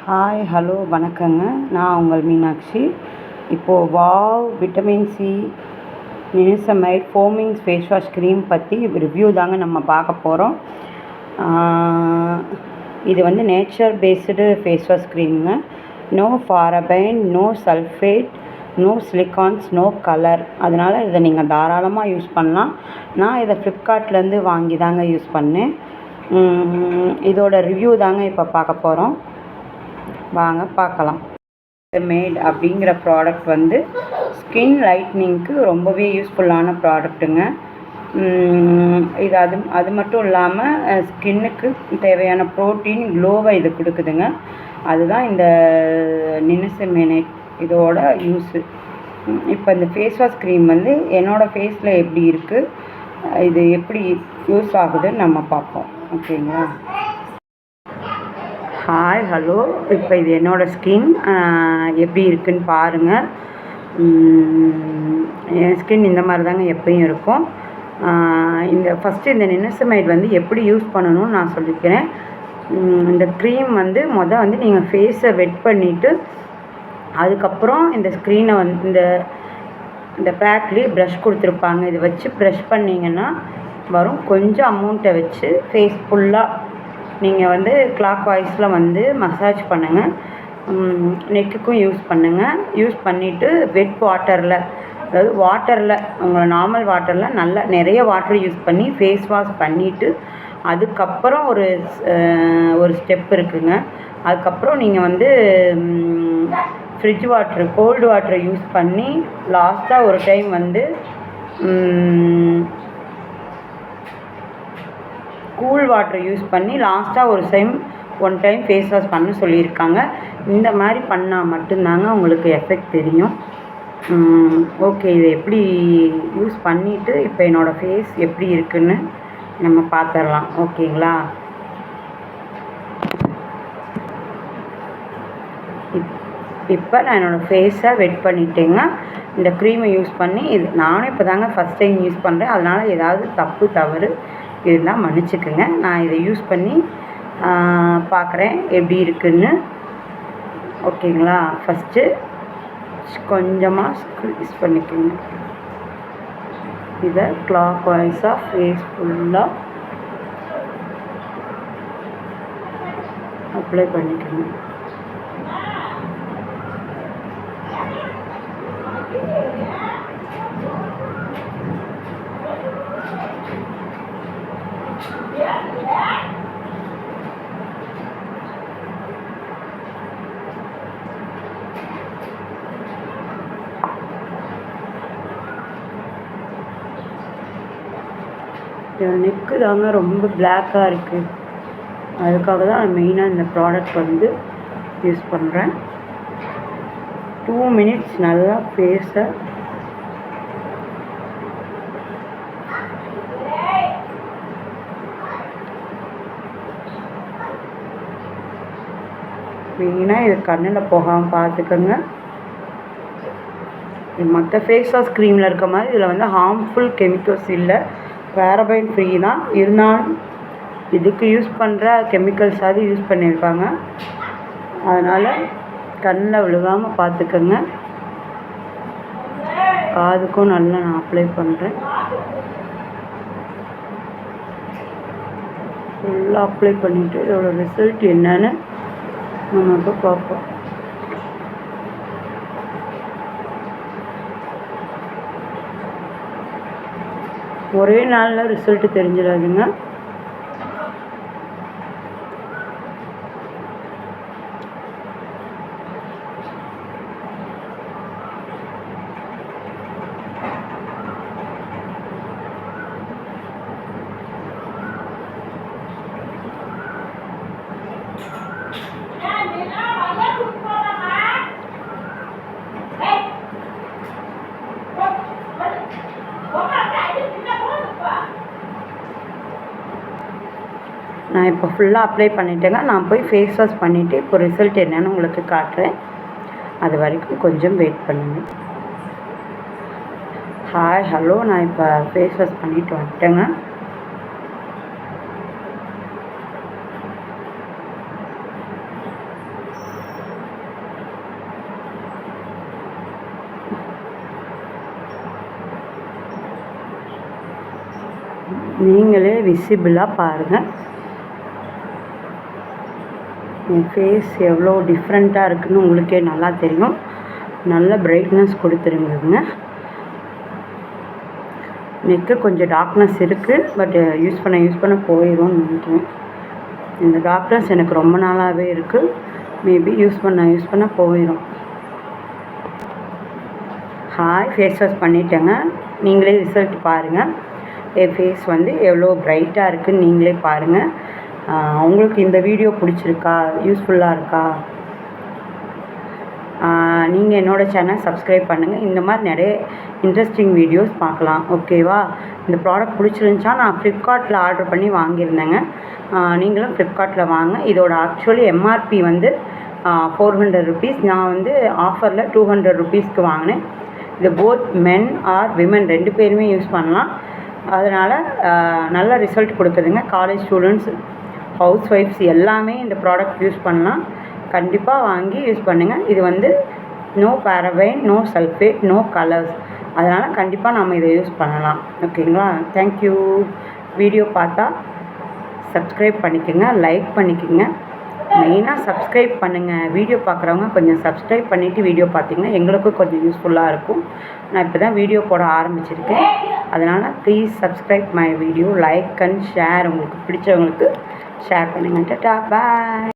Hi hello வணக்கங்க. நான் உங்கள் மீனாட்சி. இப்போது wow vitamin C niacinamide foaming face wash cream பற்றி ரிவ்யூ தாங்க நம்ம பார்க்க போகிறோம். இது வந்து நேச்சர் பேஸ்டு ஃபேஸ் வாஷ் க்ரீமுங்க. No paraben, no sulphate, no silicones, no colour. அதனால் இதை நீங்கள் தாராளமாக யூஸ் பண்ணலாம். நான் இதை ஃப்ளிப்கார்ட்லேருந்து வாங்கி தாங்க யூஸ் பண்ணேன். இதோட ரிவ்யூ தாங்க இப்போ பார்க்க போகிறோம். வாங்க பார்க்கலாம். மேட் அப்படிங்கிற ப்ராடக்ட் வந்து ஸ்கின் லைட்னிங்க்கு ரொம்பவே யூஸ்ஃபுல்லான ப்ராடக்ட்டுங்க. இது அது மட்டும் இல்லாமல் ஸ்கின்னுக்கு தேவையான ப்ரோட்டீன் க்ளோவை இது கொடுக்குதுங்க. அதுதான் இந்த நினிசமைட் இதோட யூஸு. இப்போ இந்த ஃபேஸ் வாஷ் க்ரீம் வந்து என்னோடய ஃபேஸில் எப்படி இருக்குது, இது எப்படி யூஸ் ஆகுதுன்னு நம்ம பார்ப்போம். ஓகேங்களா? Hi hello. இப்போ இது என்னோடய ஸ்கின் எப்படி இருக்குதுன்னு பாருங்கள். என் ஸ்கின் இந்த மாதிரி தாங்க எப்பயும் இருக்கும். ஃபஸ்ட்டு இந்த நினிசமைட் வந்து எப்படி யூஸ் பண்ணணும்னு நான் சொல்லிக்கிறேன். இந்த க்ரீம் வந்து வந்து நீங்கள் ஃபேஸை வெட் பண்ணிவிட்டு அதுக்கப்புறம் இந்த ஸ்க்ரீனை இந்த பேக்லேயே ப்ரஷ் கொடுத்துருப்பாங்க. இதை வச்சு ப்ரஷ் பண்ணிங்கன்னா வரும். கொஞ்சம் அமௌண்ட்டை வச்சு ஃபேஸ் ஃபுல்லாக நீங்கள் கிளாக் வாய்ஸில் மசாஜ் பண்ணுங்கள். நெக்குக்கும் யூஸ் பண்ணுங்கள். யூஸ் பண்ணிவிட்டு வெட் வாட்டரில், அதாவது வாட்டரில், உங்களை நார்மல் வாட்டரில் நல்லா நிறைய வாட்டர் யூஸ் பண்ணி ஃபேஸ் வாஷ் பண்ணிவிட்டு அதுக்கப்புறம் ஒரு ஸ்டெப் இருக்குங்க. அதுக்கப்புறம் நீங்கள் ஃப்ரிட்ஜ் வாட்ரு, கோல்டு வாட்டரை யூஸ் பண்ணி லாஸ்ட்டாக ஒரு டைம் கூல் வாட்டரை யூஸ் பண்ணி லாஸ்ட்டாக ஒன் டைம் ஃபேஸ் வாஷ் பண்ண சொல்லியிருக்காங்க. இந்த மாதிரி பண்ணால் மட்டும்தாங்க உங்களுக்கு எஃபெக்ட் தெரியும். ஓகே, இதை எப்படி யூஸ் பண்ணிவிட்டு இப்போ என்னோடய ஃபேஸ் எப்படி இருக்குன்னு நம்ம பார்த்துடலாம். ஓகேங்களா? இப்போ நான் என்னோடய ஃபேஸை வெட் பண்ணிட்டேங்க. இந்த க்ரீமை யூஸ் பண்ணி நானும் இப்போ தாங்க ஃபஸ்ட் டைம் யூஸ் பண்ணுறேன். அதனால் ஏதாவது தவறு இருந்தால் மன்னிச்சுக்குங்க. நான் இதை யூஸ் பண்ணி பார்க்குறேன் எப்படி இருக்குன்னு. ஓகேங்களா? ஃபஸ்ட்டு கொஞ்சமாக ஸ்க்வீஸ் பண்ணிக்கோங்க. இதை கிளாக் வைஸாக ஃபேஸ் ஃபுல்லாக அப்ளை பண்ணிக்கோங்க. என் நெக்கு தாங்க ரொம்ப பிளாக்காக இருக்குது. அதுக்காக தான் நான் மெயினாக இந்த ப்ராடக்ட் யூஸ் பண்ணுறேன். 2 மினிட்ஸ் நல்லா ஃபேஸை மெயினாக இது கண்ணில் போகாமல் பார்த்துக்கோங்க. மற்ற ஃபேஸ் வாஷ் க்ரீமில் இருக்க மாதிரி இதில் ஹார்ம்ஃபுல் கெமிக்கல்ஸ் இல்லை. பாரபைன் ஃப்ரீ தான். இருந்தாலும் இதுக்கு யூஸ் பண்ணுற கெமிக்கல்ஸாவது யூஸ் பண்ணியிருக்காங்க. அதனால் கண்ணில் விழுகாமல் பார்த்துக்கோங்க. காதுக்கும் நல்லா நான் அப்ளை பண்ணுறேன். ஃபுல்லாக அப்ளை பண்ணிவிட்டு இதோட ரிசல்ட் என்னன்னு நம்ம இப்போ பார்ப்போம். ஒரே நாளில் ரிசல்ட்டு தெரிஞ்சிடாதுங்க. நான் இப்போ ஃபுல்லாக அப்ளை பண்ணிட்டேங்க. நான் போய் ஃபேஸ் வாஷ் பண்ணிவிட்டு இப்போ ரிசல்ட் என்னன்னு உங்களுக்கு காட்டுறேன். அது வரைக்கும் கொஞ்சம் வெயிட் பண்ணுங்கள். Hi hello. நான் இப்போ ஃபேஸ் வாஷ் பண்ணிவிட்டு வந்துட்டேங்க. நீங்களே விசிபிளாக பாருங்கள் என் ஃபேஸ் எவ்வளோ டிஃப்ரெண்ட்டாக இருக்குதுன்னு உங்களுக்கே நல்லா தெரியும். நல்ல பிரைட்னஸ் கொடுத்துருங்குங்க. நெக்கு கொஞ்சம் டார்க்னஸ் இருக்குது, பட் யூஸ் பண்ண போயிடும்னு நினைக்கிறேன். இந்த டார்க்னஸ் எனக்கு ரொம்ப நாளாகவே இருக்குது. மேபி யூஸ் பண்ண போயிடும். ஃபேஸ் வாஷ் பண்ணிட்டேங்க. நீங்களே ரிசல்ட் பாருங்கள். என் ஃபேஸ் வந்து எவ்வளோ பிரைட்டாக இருக்குதுன்னு நீங்களே பாருங்கள். உங்களுக்கு இந்த வீடியோ பிடிச்சிருக்கா, யூஸ்ஃபுல்லாக இருக்கா? நீங்கள் என்னோடய சேனல் சப்ஸ்கிரைப் பண்ணுங்கள். இந்த மாதிரி நிறைய இன்ட்ரெஸ்டிங் வீடியோஸ் பார்க்கலாம். ஓகேவா? இந்த ப்ராடக்ட் பிடிச்சிருந்துச்சா நான் ஃப்ளிப்கார்ட்டில் ஆர்டர் பண்ணி வாங்கியிருந்தேங்க. நீங்களும் ஃப்ளிப்கார்ட்டில் வாங்க. இதோட ஆக்சுவலி எம்ஆர்பி வந்து 400 ருபீஸ். நான் வந்து ஆஃபரில் 200 ருபீஸ்க்கு வாங்கினேன். இது போத் மென் ஆர் விமன் 2 பேருமே யூஸ் பண்ணலாம். அதனால் நல்ல ரிசல்ட் கொடுக்குதுங்க. காலேஜ் ஸ்டூடெண்ட்ஸ், ஹவுஸ் ஒய்ஃப்ஸ் எல்லாமே இந்த ப்ராடக்ட் யூஸ் பண்ணலாம். கண்டிப்பாக வாங்கி யூஸ் பண்ணுங்கள். இது வந்து no paraben, no sulphate, no colours. அதனால் கண்டிப்பாக நம்ம இதை யூஸ் பண்ணலாம். ஓகேங்களா? தேங்க்யூ. வீடியோ பார்த்தா சப்ஸ்கிரைப் பண்ணிக்கோங்க, லைக் பண்ணிக்கோங்க. மெயினாக சப்ஸ்கிரைப் பண்ணுங்கள். வீடியோ பார்க்குறவங்க கொஞ்சம் சப்ஸ்கிரைப் பண்ணிவிட்டு வீடியோ பார்த்தீங்கன்னா எங்களுக்கும் கொஞ்சம் யூஸ்ஃபுல்லாக இருக்கும். நான் இப்போ தான் வீடியோ போட ஆரம்பிச்சிருக்கேன். அதனால் please subscribe my video, like and share. உங்களுக்கு பிடிச்சவங்களுக்கு ஷேர் பண்ணுங்கள். டாடா, பாய்.